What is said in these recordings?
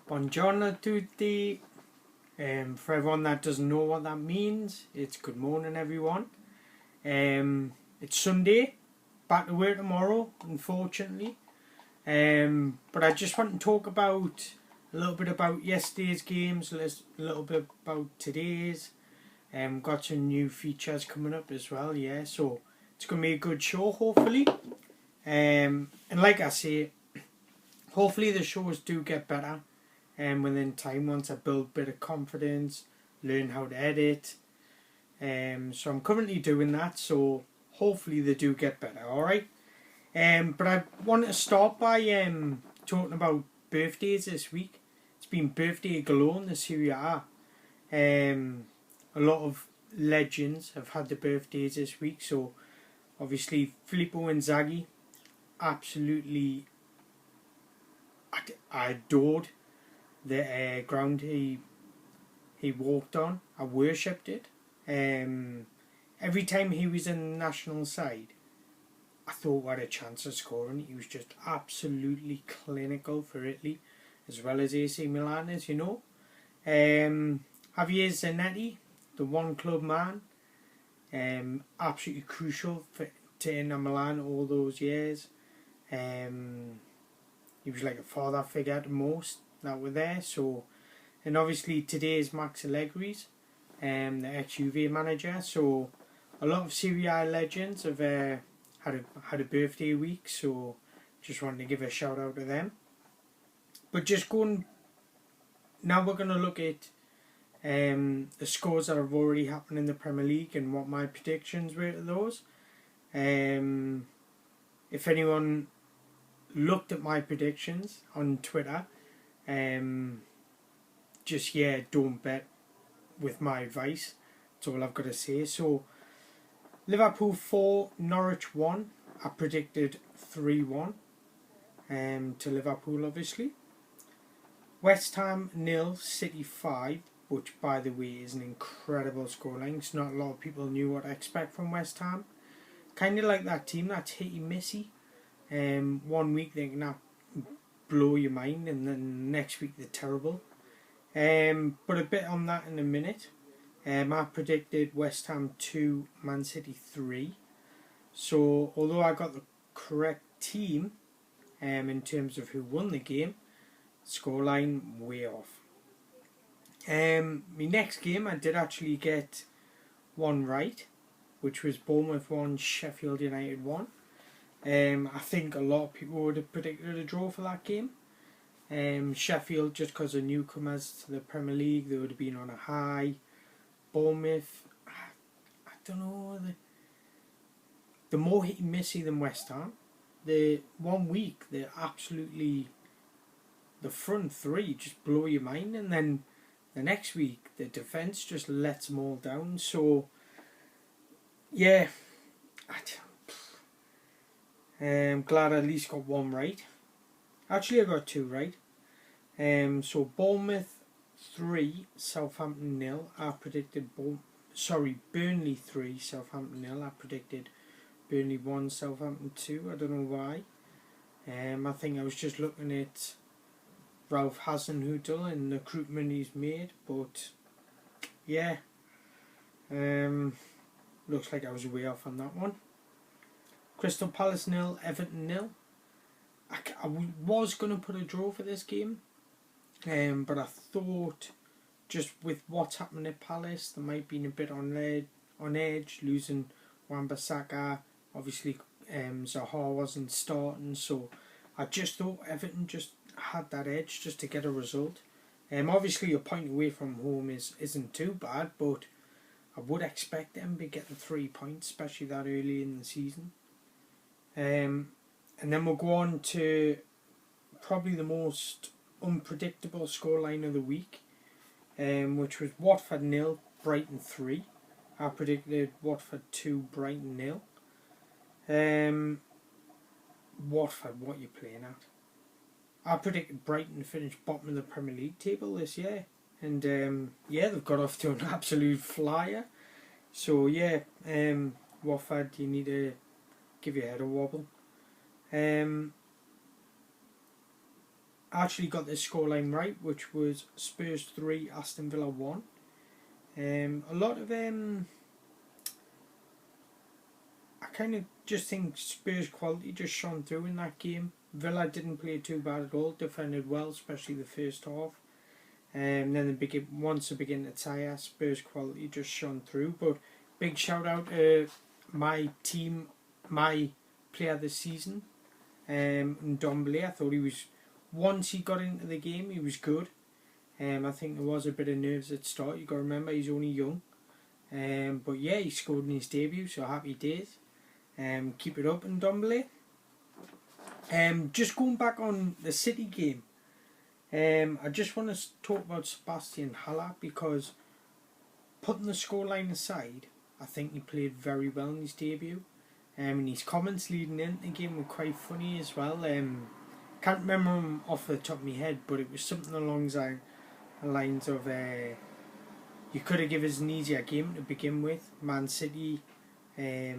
Buongiorno a tutti. For everyone that doesn't know what that means, it's good morning, everyone. It's Sunday, back to work tomorrow, unfortunately. But I just want to talk about a little bit about yesterday's games, a little bit about today's. Got some new features coming up as well, yeah. So it's going to be a good show, hopefully. And like I say, hopefully the shows do get better. Within time, once I build a bit of confidence, learn how to edit. So I'm currently doing that, so hopefully they do get better, alright? But I want to start by talking about birthdays this week. It's been birthday galore in the Serie A. A lot of legends have had their birthdays this week, so obviously Filippo Inzaghi, absolutely I adored the ground he walked on. I worshipped it. Every time he was in the national side, I thought we had a chance of scoring. He was just absolutely clinical for Italy, as well as AC Milan, as you know. Javier Zanetti, the one club man, absolutely crucial to Inter Milan all those years. He was like a father figure to most that were there. So, and obviously today is Max Allegri's, the ex-Juve manager. So a lot of Serie A legends have had a birthday week. So just wanted to give a shout out to them. But just going now, we're going to look at the scores that have already happened in the Premier League and what my predictions were to those. If anyone looked at my predictions on Twitter, don't bet with my advice. That's all I've got to say. So Liverpool 4, Norwich 1. I predicted 3-1 to Liverpool, obviously. West Ham 0, City 5, which by the way is an incredible scoreline. It's not a lot of people knew what to expect from West Ham. Kind of like that team that's hitty-missy. 1 week they can blow your mind, and then next week they're terrible. But a bit on that in a minute. I predicted West Ham 2, Man City 3. So although I got the correct team in terms of who won the game, scoreline way off. My next game I did actually get one right, which was Bournemouth 1, Sheffield United 1. I think a lot of people would have predicted a draw for that game. Sheffield, just because of newcomers to the Premier League, they would have been on a high. Bournemouth, I don't know, they're more hit-and-missy than West Ham. The 1 week, they're absolutely, the front three just blow your mind, and then the next week, the defence just lets them all down. So, yeah, I'm glad I at least got one right. Actually, I got two right. So Bournemouth 3, Southampton 0. I predicted Burnley 3, Southampton 0. I predicted Burnley 1, Southampton 2. I don't know why. I think I was just looking at Ralph Hasenhüttl and the recruitment he's made, but yeah, looks like I was way off on that one. Crystal Palace 0, Everton 0. I was going to put a draw for this game, but I thought just with what's happening at Palace, they might be a bit on edge, losing Wan-Bissaka. Obviously, Zaha wasn't starting, so I just thought Everton just had that edge just to get a result. Obviously, a point away from home isn't too bad, but I would expect them to get the 3 points, especially that early in the season. And then we'll go on to probably the most unpredictable scoreline of the week, which was Watford 0, Brighton 3. I predicted Watford 2, Brighton 0. Watford, what are you playing at? I predicted Brighton to finish bottom of the Premier League table this year, and they've got off to an absolute flyer. So yeah, Watford, you need to give your head a wobble. actually got the scoreline right, which was Spurs 3, Aston Villa 1. A lot of I kind of just think Spurs' quality just shone through in that game. Villa didn't play too bad at all, defended well, especially the first half. Then once they begin to tire, Spurs' quality just shone through. But big shout out to my team, my player this season, Ndombele. I thought he was, once he got into the game, he was good. I think there was a bit of nerves at the start. You got to remember he's only young. But yeah, he scored in his debut, so happy days. Keep it up, Ndombele. Just going back on the City game, I just want to talk about Sebastian Haller, because putting the scoreline aside, I think he played very well in his debut. And his comments leading into the game were quite funny as well. Can't remember them off the top of my head, but it was something along the lines of you could have given us an easier game to begin with. Man City, I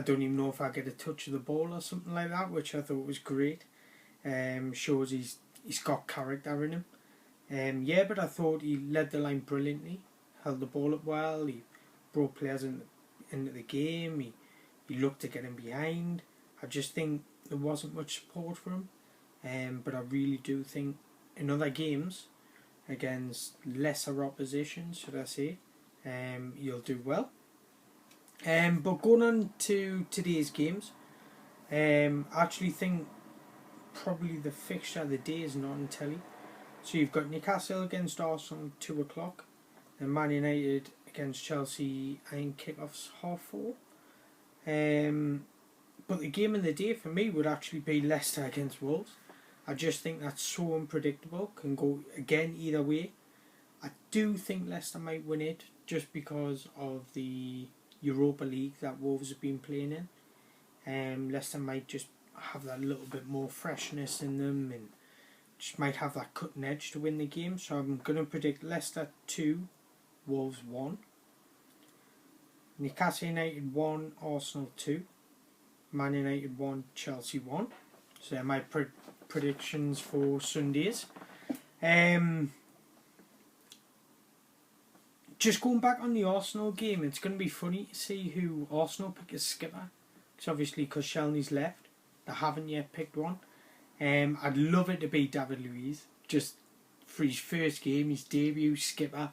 don't even know if I get a touch of the ball or something like that, which I thought was great. Shows he's got character in him. Yeah, but I thought he led the line brilliantly, held the ball up well, he brought players into the game, he looked to get him behind. I just think there wasn't much support for him, but I really do think in other games against lesser opposition, should I say, he'll do well. But going on to today's games, I actually think probably the fixture of the day is not on telly. So you've got Newcastle against Arsenal 2 o'clock, and Man United against Chelsea. I think kickoff's 4:30. But the game of the day for me would actually be Leicester against Wolves. I just think that's so unpredictable, can go again either way. I do think Leicester might win it just because of the Europa League that Wolves have been playing in. Leicester might just have that little bit more freshness in them and just might have that cutting edge to win the game. So I'm going to predict Leicester 2, Wolves 1. Newcastle United 1, Arsenal 2. Man United 1, Chelsea 1. So they're my predictions for Sundays. Just going back on the Arsenal game, it's going to be funny to see who Arsenal pick as skipper. Because obviously, because Shelney's left, they haven't yet picked one. I'd love it to be David Luiz, just for his first game, his debut, skipper.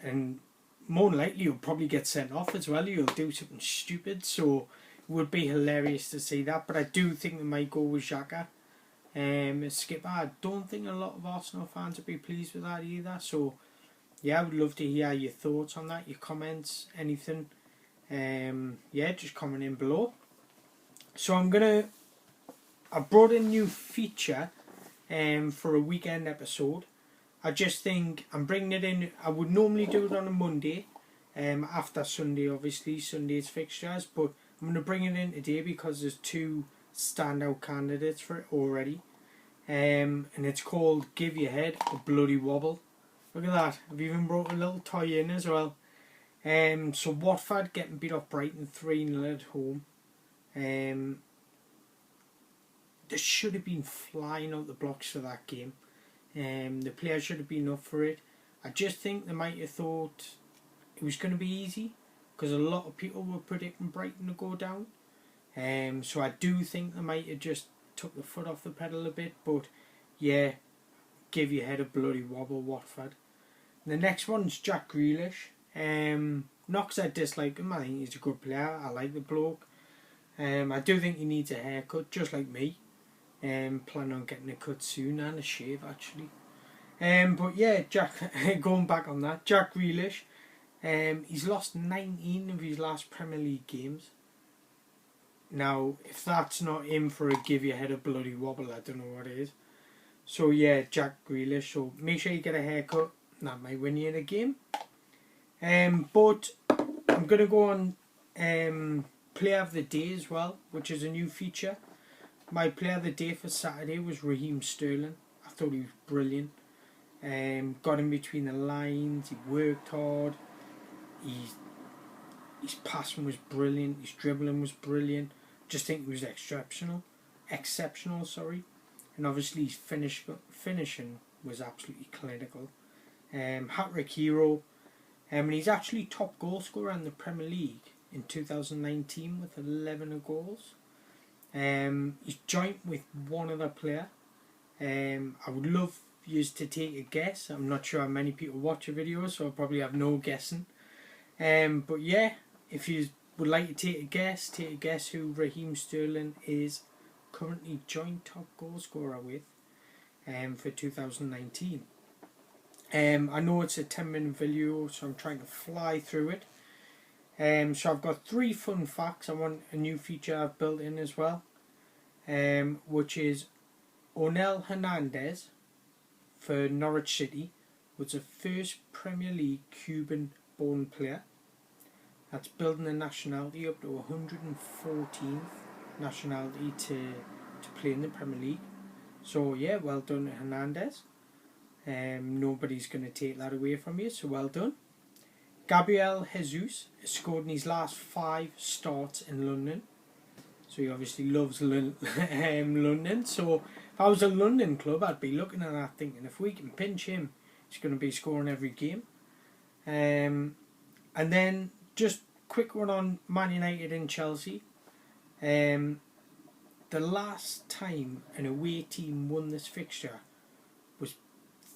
And more than likely, he'll probably get sent off as well. He'll do something stupid, so it would be hilarious to see that. But I do think they might go with Xhaka as skipper. I don't think a lot of Arsenal fans would be pleased with that either. So yeah, I would love to hear your thoughts on that, your comments, anything. Yeah, just comment in below. So I brought a new feature for a weekend episode. I just think I'm bringing it in. I would normally do it on a Monday, after Sunday, obviously, Sunday's fixtures, but I'm going to bring it in today because there's 2 standout candidates for it already. And it's called Give Your Head a Bloody Wobble. Look at that, I've even brought a little toy in as well. So Watford getting beat off Brighton 3-0 at home. They should have been flying out the blocks for that game. The players should have been up for it. I just think they might have thought it was going to be easy, because a lot of people were predicting Brighton to go down. So I do think they might have just took the foot off the pedal a bit. But yeah, give your head a bloody wobble, Watford. And the next one's Jack Grealish. Not because I dislike him, I think he's a good player. I like the bloke. I do think he needs a haircut, just like me. Plan on getting a cut soon, and a shave actually. But yeah, going back on that, Jack Grealish, he's lost 19 of his last Premier League games. Now, if that's not him for a give your head a bloody wobble, I don't know what it is. So yeah, Jack Grealish, so make sure you get a haircut, that might win you the game. But I'm going to go on Player of the Day as well, which is a new feature. My Player of the Day for Saturday was Raheem Sterling. I thought he was brilliant. Got in between the lines, he worked hard, his passing was brilliant, his dribbling was brilliant. Just think he was exceptional. and obviously his finishing was absolutely clinical. Hat-trick hero, and he's actually top goal scorer in the Premier League in 2019 with 11 goals. He's joint with one other player. I would love you to take a guess. I'm not sure how many people watch the video, so I'll probably have no guessing. But yeah, if you would like to take a guess who Raheem Sterling is currently joint top goal scorer with for 2019. I know it's a 10-minute video, so I'm trying to fly through it. So I've got 3 fun facts. I want a new feature I've built in as well, which is Onel Hernandez for Norwich City was the first Premier League Cuban-born player. That's building the nationality up to 114th nationality to play in the Premier League. So yeah, well done Hernandez. Nobody's going to take that away from you, so well done. Gabriel Jesus has scored in his last 5 starts in London. So he obviously loves London. So if I was a London club, I'd be looking at that thinking, if we can pinch him, he's going to be scoring every game. And then just quick one on Man United and Chelsea. The last time an away team won this fixture was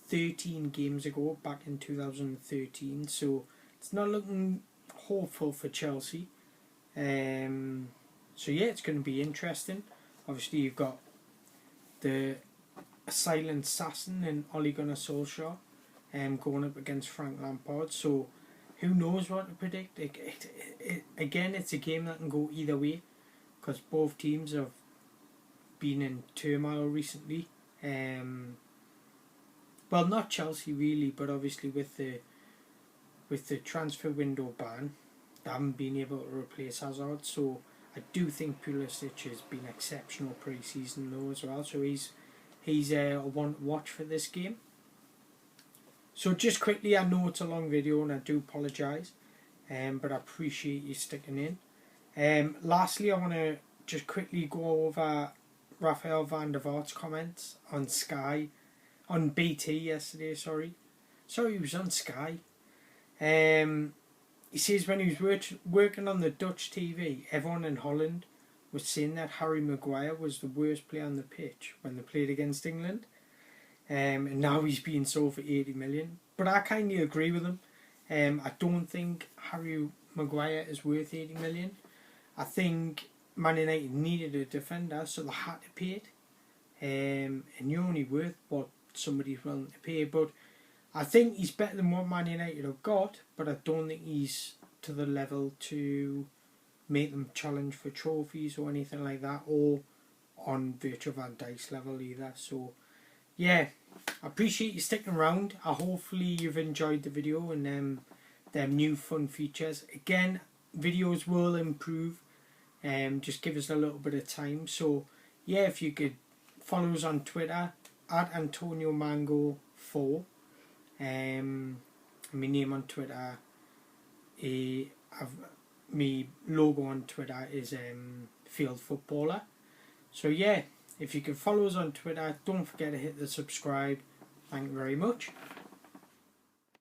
13 games ago, back in 2013. So it's not looking hopeful for Chelsea. So yeah, it's going to be interesting. Obviously you've got the silent assassin and Ole Gunnar Solskjaer going up against Frank Lampard. So who knows what to predict. Again, it's a game that can go either way, because both teams have been in turmoil recently. Well, not Chelsea really, but obviously with the transfer window ban, they haven't been able to replace Hazard. So I do think Pulisic has been exceptional pre-season though as well. So he's a one to watch for this game. So just quickly, I know it's a long video and I do apologise, but I appreciate you sticking in. Lastly, I want to just quickly go over Rafael van der Vaart's comments on Sky, on BT yesterday, sorry he was on Sky. He says when he was working on the Dutch TV, everyone in Holland was saying that Harry Maguire was the worst player on the pitch when they played against England. And now he's being sold for 80 million. But I kind of agree with him. I don't think Harry Maguire is worth 80 million. I think Man United needed a defender, so they had to pay it. And you're only worth what somebody's willing to pay. But I think he's better than what Man United have got, but I don't think he's to the level to make them challenge for trophies or anything like that, or on Virgil van Dijk's level either. So yeah, I appreciate you sticking around. Hopefully you've enjoyed the video and them new fun features. Again, videos will improve, just give us a little bit of time. So yeah, if you could follow us on Twitter at AntonioMango4. My name on Twitter, my logo on Twitter is Field Footballer. So yeah, if you can follow us on Twitter, don't forget to hit the subscribe. Thank you very much.